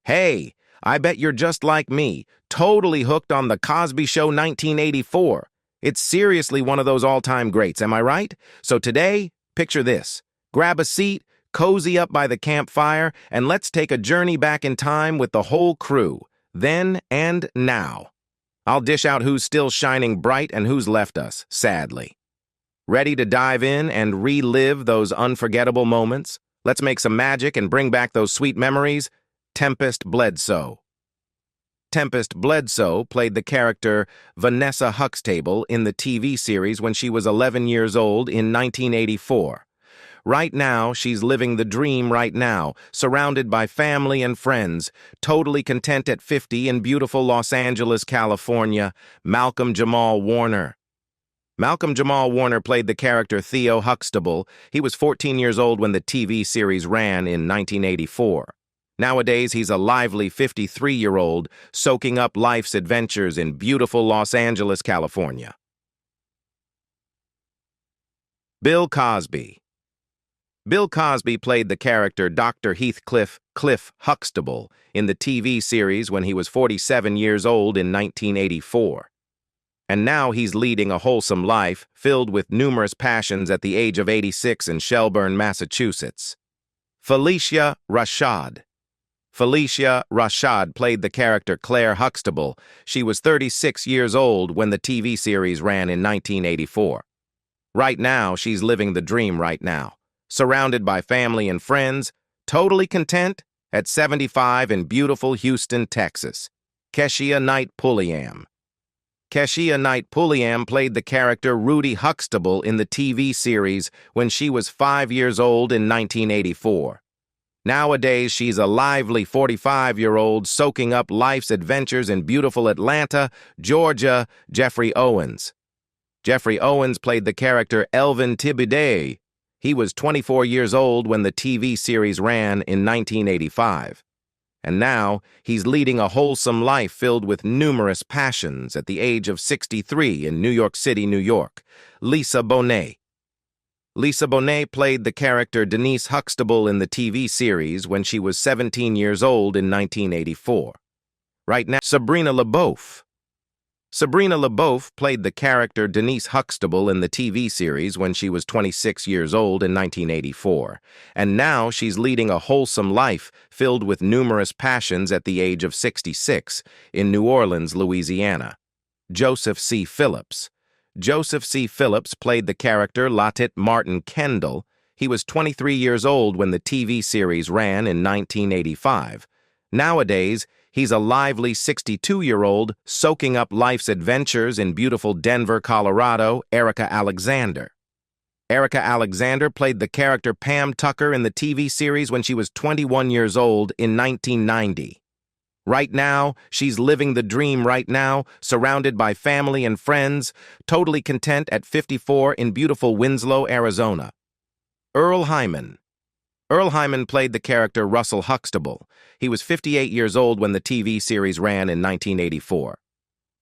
Hey, I bet you're just like me, totally hooked on The Cosby Show 1984. It's seriously one of those all-time greats, am I right? So today, picture this. Grab a seat, cozy up by the campfire, and let's take a journey back in time with the whole crew, then and now. I'll dish out who's still shining bright and who's left us, sadly. Ready to dive in and relive those unforgettable moments? Let's make some magic and bring back those sweet memories. Tempest Bledsoe. Tempest Bledsoe played the character Vanessa Huxtable in the TV series when she was 11 years old in 1984. Right now, she's living the dream right now, surrounded by family and friends, totally content at 50 in beautiful Los Angeles, California. Malcolm Jamal Warner. Malcolm Jamal Warner played the character Theo Huxtable. He was 14 years old when the TV series ran in 1984. Nowadays, he's a lively 53-year-old, soaking up life's adventures in beautiful Los Angeles, California. Bill Cosby. Bill Cosby played the character Dr. Heathcliff Cliff Huxtable in the TV series when he was 47 years old in 1984. And now he's leading a wholesome life filled with numerous passions at the age of 86 in Shelburne, Massachusetts. Felicia Rashad. Felicia Rashad played the character Claire Huxtable. She was 36 years old when the TV series ran in 1984. Right now, she's living the dream right now, surrounded by family and friends, totally content at 75 in beautiful Houston, Texas. Keshia Knight Pulliam. Keshia Knight Pulliam played the character Rudy Huxtable in the TV series when she was 5 years old in 1984. Nowadays, she's a lively 45-year-old soaking up life's adventures in beautiful Atlanta, Georgia. Jeffrey Owens. Jeffrey Owens played the character Elvin Thibodeau. He was 24 years old when the TV series ran in 1985. And now, he's leading a wholesome life filled with numerous passions at the age of 63 in New York City, New York. Lisa Bonet. Lisa Bonet played the character Denise Huxtable in the TV series when she was 17 years old in 1984. Right now, Sabrina LaBeouf. Sabrina LaBeouf played the character Denise Huxtable in the TV series when she was 26 years old in 1984. And now she's leading a wholesome life filled with numerous passions at the age of 66 in New Orleans, Louisiana. Joseph C. Phillips. Joseph C. Phillips played the character Latit Martin Kendall. He was 23 years old when the TV series ran in 1985. Nowadays, he's a lively 62-year-old soaking up life's adventures in beautiful Denver, Colorado. Erica Alexander. Erica Alexander played the character Pam Tucker in the TV series when she was 21 years old in 1990. Right now, she's living the dream right now, surrounded by family and friends, totally content at 54 in beautiful Winslow, Arizona. Earl Hyman. Earl Hyman played the character Russell Huxtable. He was 58 years old when the TV series ran in 1984.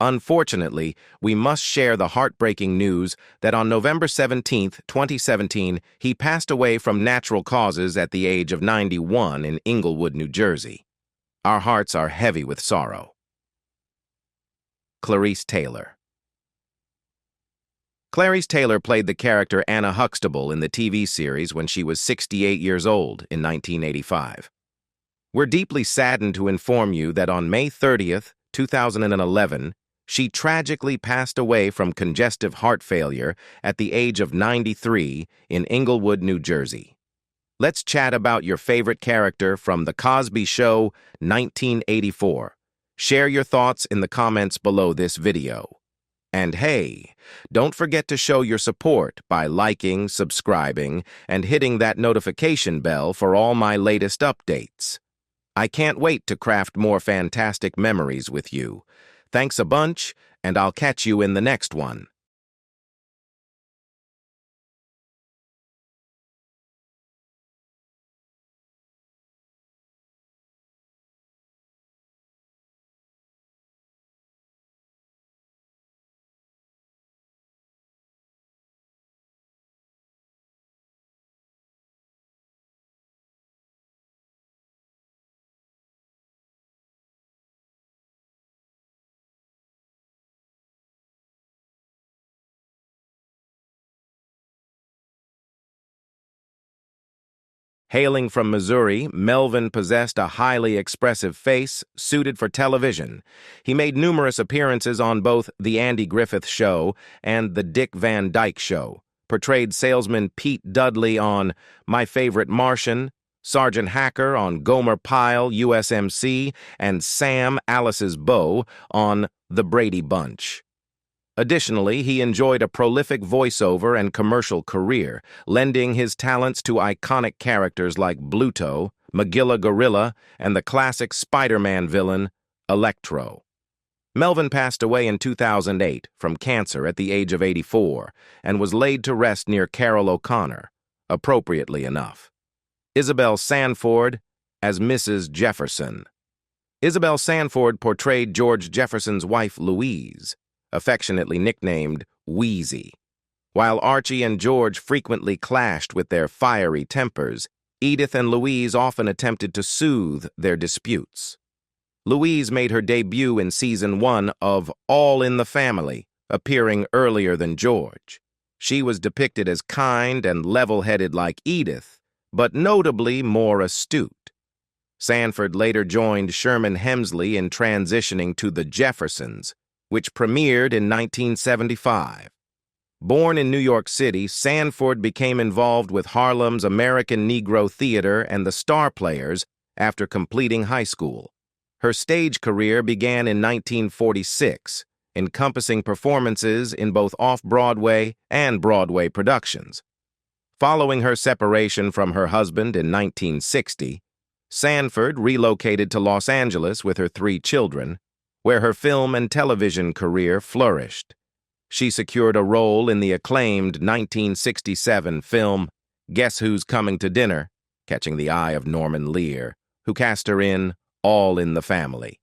Unfortunately, we must share the heartbreaking news that on November 17, 2017, he passed away from natural causes at the age of 91 in Englewood, New Jersey. Our hearts are heavy with sorrow. Clarice Taylor. Clarice Taylor played the character Anna Huxtable in the TV series when she was 68 years old in 1985. We're deeply saddened to inform you that on May 30th, 2011, she tragically passed away from congestive heart failure at the age of 93 in Englewood, New Jersey. Let's chat about your favorite character from The Cosby Show 1984. Share your thoughts in the comments below this video. And hey, don't forget to show your support by liking, subscribing, and hitting that notification bell for all my latest updates. I can't wait to craft more fantastic memories with you. Thanks a bunch, and I'll catch you in the next one. Hailing from Missouri, Melvin possessed a highly expressive face suited for television. He made numerous appearances on both The Andy Griffith Show and The Dick Van Dyke Show, portrayed salesman Pete Dudley on My Favorite Martian, Sergeant Hacker on Gomer Pyle, USMC, and Sam, Alice's beau, on The Brady Bunch. Additionally, he enjoyed a prolific voiceover and commercial career, lending his talents to iconic characters like Bluto, Magilla Gorilla, and the classic Spider-Man villain, Electro. Melvin passed away in 2008 from cancer at the age of 84 and was laid to rest near Carroll O'Connor, appropriately enough. Isabel Sanford as Mrs. Jefferson. Isabel Sanford portrayed George Jefferson's wife, Louise, affectionately nicknamed Wheezy. While Archie and George frequently clashed with their fiery tempers, Edith and Louise often attempted to soothe their disputes. Louise made her debut in Season 1 of All in the Family, appearing earlier than George. She was depicted as kind and level-headed like Edith, but notably more astute. Sanford later joined Sherman Hemsley in transitioning to The Jeffersons, which premiered in 1975. Born in New York City, Sanford became involved with Harlem's American Negro Theater and the Star Players after completing high school. Her stage career began in 1946, encompassing performances in both off-Broadway and Broadway productions. Following her separation from her husband in 1960, Sanford relocated to Los Angeles with her 3 children, where her film and television career flourished. She secured a role in the acclaimed 1967 film Guess Who's Coming to Dinner, catching the eye of Norman Lear, who cast her in All in the Family.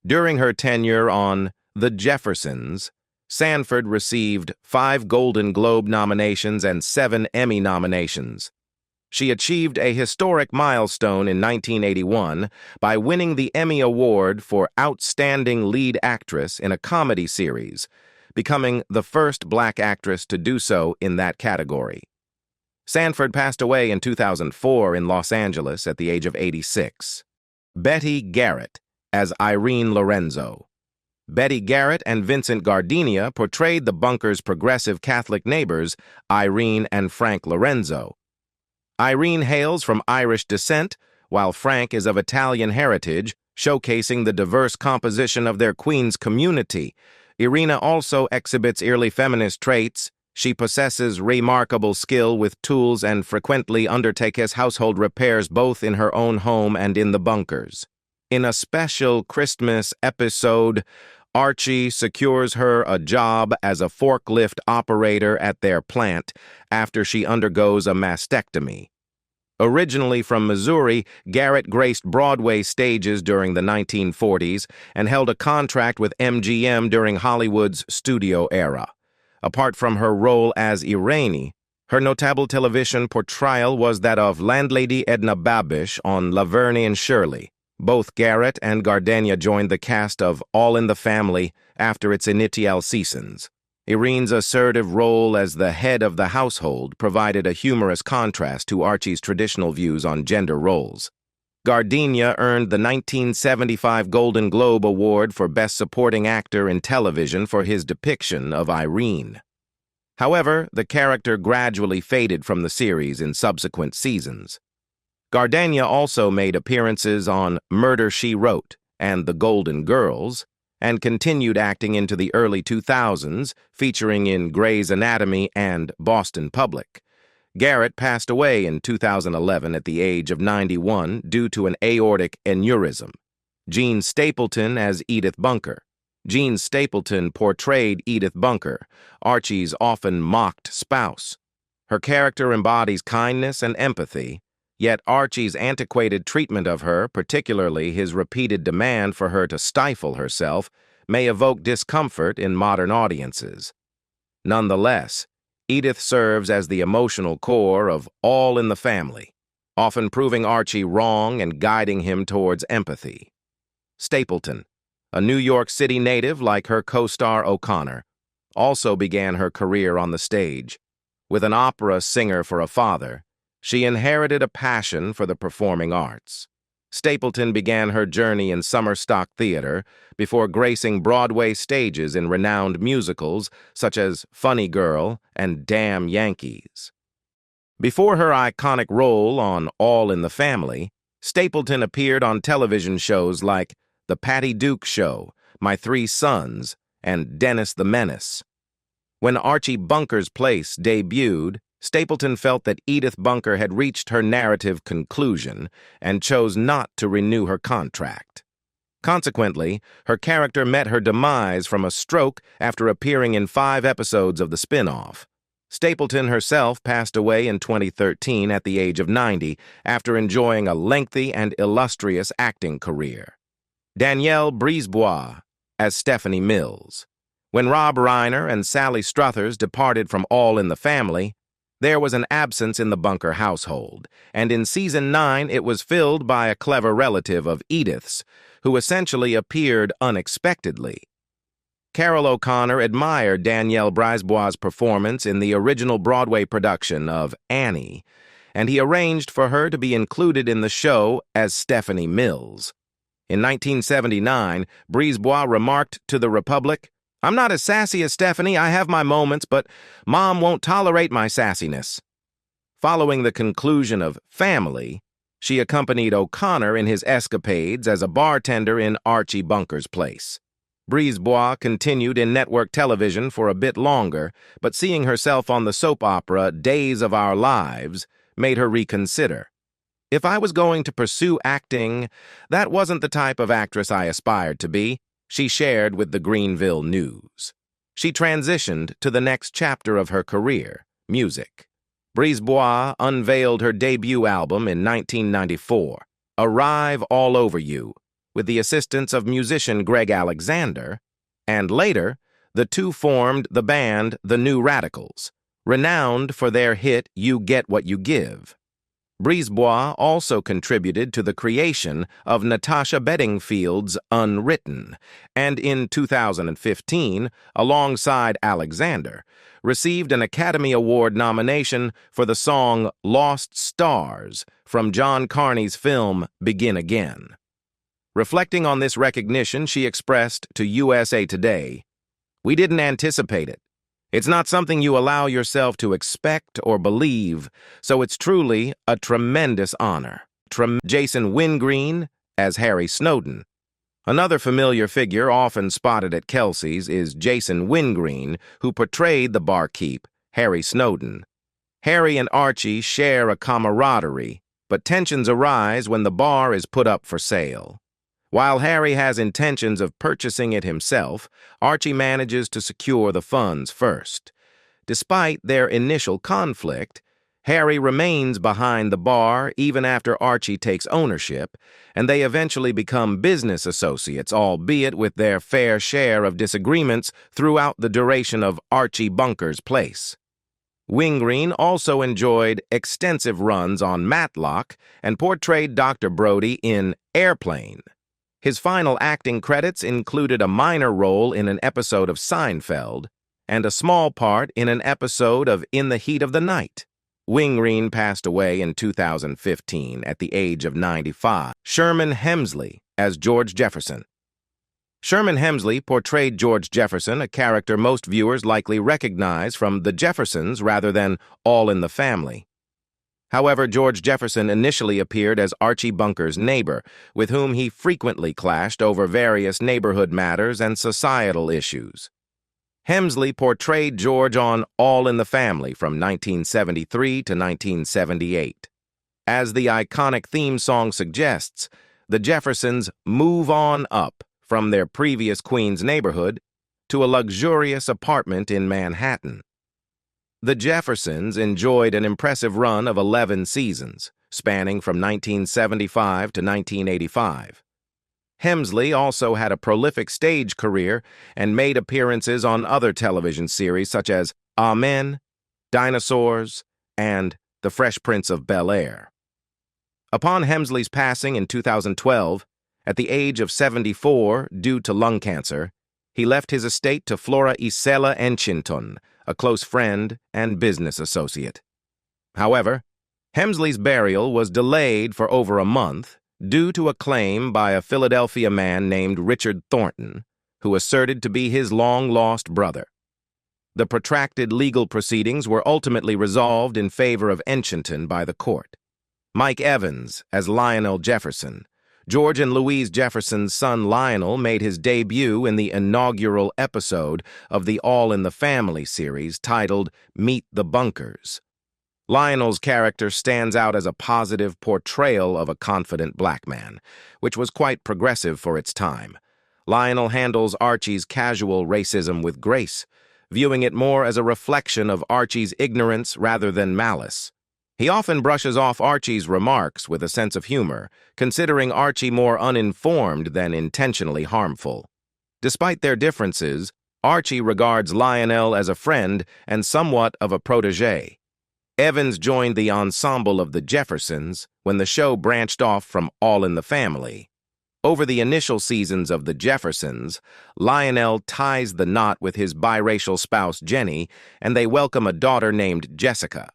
During her tenure on The Jeffersons, Sanford received 5 Golden Globe nominations and 7 Emmy nominations. She achieved a historic milestone in 1981 by winning the Emmy Award for Outstanding Lead Actress in a Comedy Series, becoming the first black actress to do so in that category. Sanford passed away in 2004 in Los Angeles at the age of 86. Betty Garrett as Irene Lorenzo. Betty Garrett and Vincent Gardenia portrayed the Bunker's progressive Catholic neighbors, Irene and Frank Lorenzo. Irene hails from Irish descent, while Frank is of Italian heritage, showcasing the diverse composition of their Queens community. Irina also exhibits early feminist traits. She possesses remarkable skill with tools and frequently undertakes household repairs both in her own home and in the Bunkers. In a special Christmas episode, Archie secures her a job as a forklift operator at their plant after she undergoes a mastectomy. Originally from Missouri, Garrett graced Broadway stages during the 1940s and held a contract with MGM during Hollywood's studio era. Apart from her role as Irene, her notable television portrayal was that of landlady Edna Babish on Laverne and Shirley. Both Garrett and Gardenia joined the cast of All in the Family after its initial seasons. Irene's assertive role as the head of the household provided a humorous contrast to Archie's traditional views on gender roles. Gardenia earned the 1975 Golden Globe Award for Best Supporting Actor in Television for his depiction of Irene. However, the character gradually faded from the series in subsequent seasons. Gardenia also made appearances on Murder, She Wrote and The Golden Girls, and continued acting into the early 2000s, featuring in Grey's Anatomy and Boston Public. Garrett passed away in 2011 at the age of 91 due to an aortic aneurysm. Jean Stapleton as Edith Bunker. Jean Stapleton portrayed Edith Bunker, Archie's often mocked spouse. Her character embodies kindness and empathy, yet Archie's antiquated treatment of her, particularly his repeated demand for her to stifle herself, may evoke discomfort in modern audiences. Nonetheless, Edith serves as the emotional core of All in the Family, often proving Archie wrong and guiding him towards empathy. Stapleton, a New York City native like her co-star O'Connor, also began her career on the stage. With an opera singer for a father, She inherited a passion for the performing arts. Stapleton began her journey in summer stock theater before gracing Broadway stages in renowned musicals such as Funny Girl and Damn Yankees. Before her iconic role on All in the Family, Stapleton appeared on television shows like The Patty Duke Show, My Three Sons, and Dennis the Menace. When Archie Bunker's Place debuted, Stapleton felt that Edith Bunker had reached her narrative conclusion and chose not to renew her contract. Consequently, her character met her demise from a stroke after appearing in 5 episodes of the spin-off. Stapleton herself passed away in 2013 at the age of 90 after enjoying a lengthy and illustrious acting career. Danielle Brisebois as Stephanie Mills. When Rob Reiner and Sally Strutters departed from All in the Family, there was an absence in the Bunker household, and in Season 9 it was filled by a clever relative of Edith's, who essentially appeared unexpectedly. Carol O'Connor admired Danielle Brisebois' performance in the original Broadway production of Annie, and he arranged for her to be included in the show as Stephanie Mills. In 1979, Brisebois remarked to the Republic, "I'm not as sassy as Stephanie, I have my moments, but Mom won't tolerate my sassiness." Following the conclusion of Family, she accompanied O'Connor in his escapades as a bartender in Archie Bunker's Place. Brisebois continued in network television for a bit longer, but seeing herself on the soap opera Days of Our Lives made her reconsider. "If I was going to pursue acting, that wasn't the type of actress I aspired to be," she shared with the Greenville News. She transitioned to the next chapter of her career, music. Brisebois unveiled her debut album in 1994, Arrive All Over You, with the assistance of musician Greg Alexander, and later, the two formed the band The New Radicals, renowned for their hit You Get What You Give. Brisebois also contributed to the creation of Natasha Bedingfield's Unwritten, and in 2015, alongside Alexander, received an Academy Award nomination for the song Lost Stars from John Carney's film Begin Again. Reflecting on this recognition, she expressed to USA Today, "We didn't anticipate it. It's not something you allow yourself to expect or believe, so it's truly a tremendous honor." Jason Wingreen as Harry Snowden. Another familiar figure often spotted at Kelsey's is Jason Wingreen, who portrayed the barkeep, Harry Snowden. Harry and Archie share a camaraderie, but tensions arise when the bar is put up for sale. While Harry has intentions of purchasing it himself, Archie manages to secure the funds first. Despite their initial conflict, Harry remains behind the bar even after Archie takes ownership, and they eventually become business associates, albeit with their fair share of disagreements throughout the duration of Archie Bunker's Place. Wingreen also enjoyed extensive runs on Matlock and portrayed Dr. Brody in Airplane. His final acting credits included a minor role in an episode of Seinfeld and a small part in an episode of In the Heat of the Night. Wingreen passed away in 2015 at the age of 95. Sherman Hemsley as George Jefferson. Sherman Hemsley portrayed George Jefferson, a character most viewers likely recognize from The Jeffersons rather than All in the Family. However, George Jefferson initially appeared as Archie Bunker's neighbor, with whom he frequently clashed over various neighborhood matters and societal issues. Hemsley portrayed George on All in the Family from 1973 to 1978. As the iconic theme song suggests, the Jeffersons move on up from their previous Queens neighborhood to a luxurious apartment in Manhattan. The Jeffersons enjoyed an impressive run of 11 seasons, spanning from 1975 to 1985. Hemsley also had a prolific stage career and made appearances on other television series such as Amen, Dinosaurs, and The Fresh Prince of Bel-Air. Upon Hemsley's passing in 2012, at the age of 74 due to lung cancer, he left his estate to Flora Isela Enchinton, a close friend and business associate. However, Hemsley's burial was delayed for over a month due to a claim by a Philadelphia man named Richard Thornton, who asserted to be his long-lost brother. The protracted legal proceedings were ultimately resolved in favor of Enchanton by the court. Mike Evans as Lionel Jefferson. George and Louise Jefferson's son Lionel made his debut in the inaugural episode of the All in the Family series titled Meet the Bunkers. Lionel's character stands out as a positive portrayal of a confident black man, which was quite progressive for its time. Lionel handles Archie's casual racism with grace, viewing it more as a reflection of Archie's ignorance rather than malice. He often brushes off Archie's remarks with a sense of humor, considering Archie more uninformed than intentionally harmful. Despite their differences, Archie regards Lionel as a friend and somewhat of a protege. Evans joined the ensemble of the Jeffersons when the show branched off from All in the Family. Over the initial seasons of The Jeffersons, Lionel ties the knot with his biracial spouse Jenny, and they welcome a daughter named Jessica.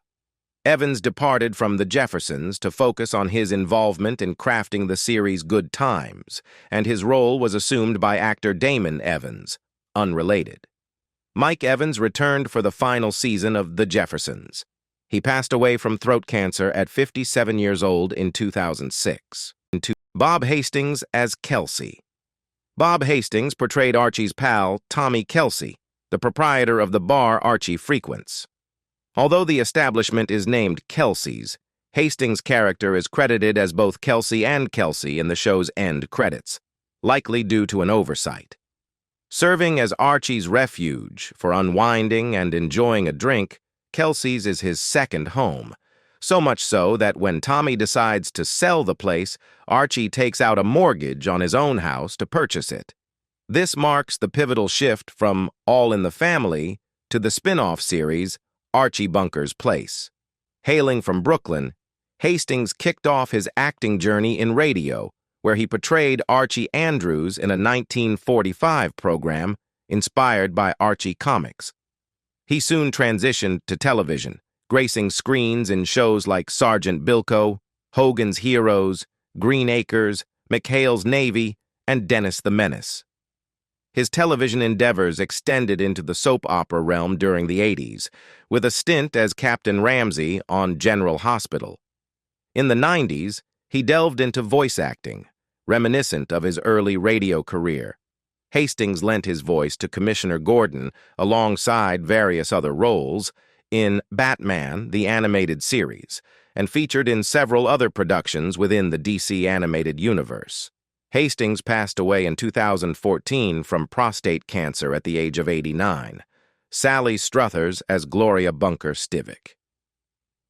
Evans departed from The Jeffersons to focus on his involvement in crafting the series Good Times, and his role was assumed by actor Damon Evans, unrelated. Mike Evans returned for the final season of The Jeffersons. He passed away from throat cancer at 57 years old in 2006. Bob Hastings as Kelsey. Bob Hastings portrayed Archie's pal, Tommy Kelsey, the proprietor of the bar Archie frequents. Although the establishment is named Kelsey's, Hastings' character is credited as both Kelsey and Kelsey in the show's end credits, likely due to an oversight. Serving as Archie's refuge for unwinding and enjoying a drink, Kelsey's is his second home, so much so that when Tommy decides to sell the place, Archie takes out a mortgage on his own house to purchase it. This marks the pivotal shift from All in the Family to the spin-off series Archie Bunker's Place. Hailing from Brooklyn, Hastings kicked off his acting journey in radio, where he portrayed Archie Andrews in a 1945 program inspired by Archie comics. He soon transitioned to television, gracing screens in shows like Sergeant Bilko, Hogan's Heroes, Green Acres, McHale's Navy, and Dennis the Menace. His television endeavors extended into the soap opera realm during the 80s, with a stint as Captain Ramsey on General Hospital. In the 90s, he delved into voice acting, reminiscent of his early radio career. Hastings lent his voice to Commissioner Gordon alongside various other roles in Batman, the animated series, and featured in several other productions within the DC animated universe. Hastings passed away in 2014 from prostate cancer at the age of 89. Sally Strutters as Gloria Bunker Stivic.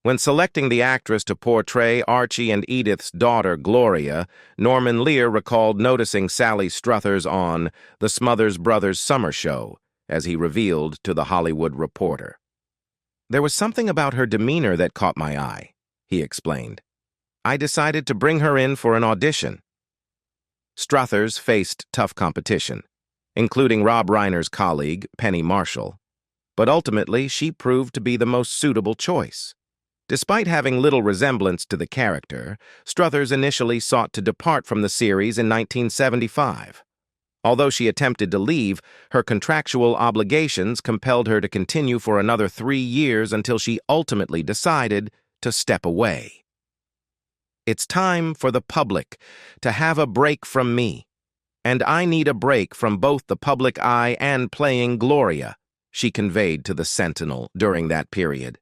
When selecting the actress to portray Archie and Edith's daughter, Gloria, Norman Lear recalled noticing Sally Struthers on The Smothers Brothers Summer Show, as he revealed to The Hollywood Reporter. "There was something about her demeanor that caught my eye," he explained. "I decided to bring her in for an audition." Struthers faced tough competition, including Rob Reiner's colleague, Penny Marshall, but ultimately she proved to be the most suitable choice. Despite having little resemblance to the character, Struthers initially sought to depart from the series in 1975. Although she attempted to leave, her contractual obligations compelled her to continue for another 3 years until she ultimately decided to step away. "It's time for the public to have a break from me, and I need a break from both the public eye and playing Gloria," she conveyed to the Sentinel during that period.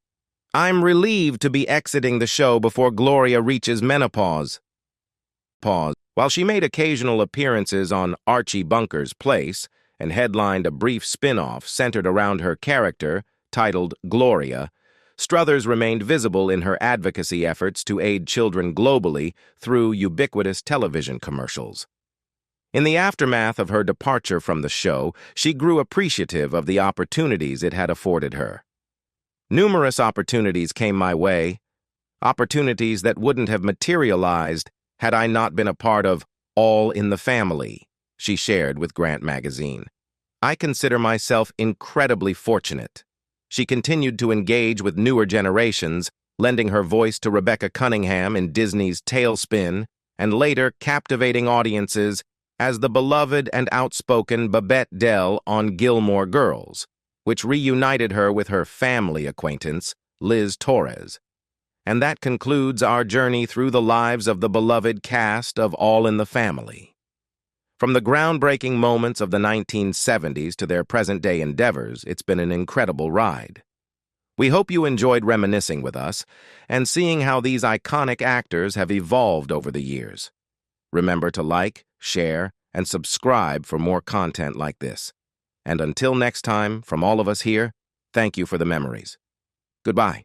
"I'm relieved to be exiting the show before Gloria reaches menopause." While she made occasional appearances on Archie Bunker's Place and headlined a brief spin-off centered around her character, titled Gloria, Struthers remained visible in her advocacy efforts to aid children globally through ubiquitous television commercials. In the aftermath of her departure from the show, she grew appreciative of the opportunities it had afforded her. "Numerous opportunities came my way, opportunities that wouldn't have materialized had I not been a part of All in the Family," she shared with Grant magazine. "I consider myself incredibly fortunate." She continued to engage with newer generations, lending her voice to Rebecca Cunningham in Disney's Tailspin, and later captivating audiences as the beloved and outspoken Babette Dell on Gilmore Girls, which reunited her with her family acquaintance, Liz Torres. And that concludes our journey through the lives of the beloved cast of All in the Family. From the groundbreaking moments of the 1970s to their present-day endeavors, it's been an incredible ride. We hope you enjoyed reminiscing with us and seeing how these iconic actors have evolved over the years. Remember to like, share, and subscribe for more content like this. And until next time, from all of us here, thank you for the memories. Goodbye.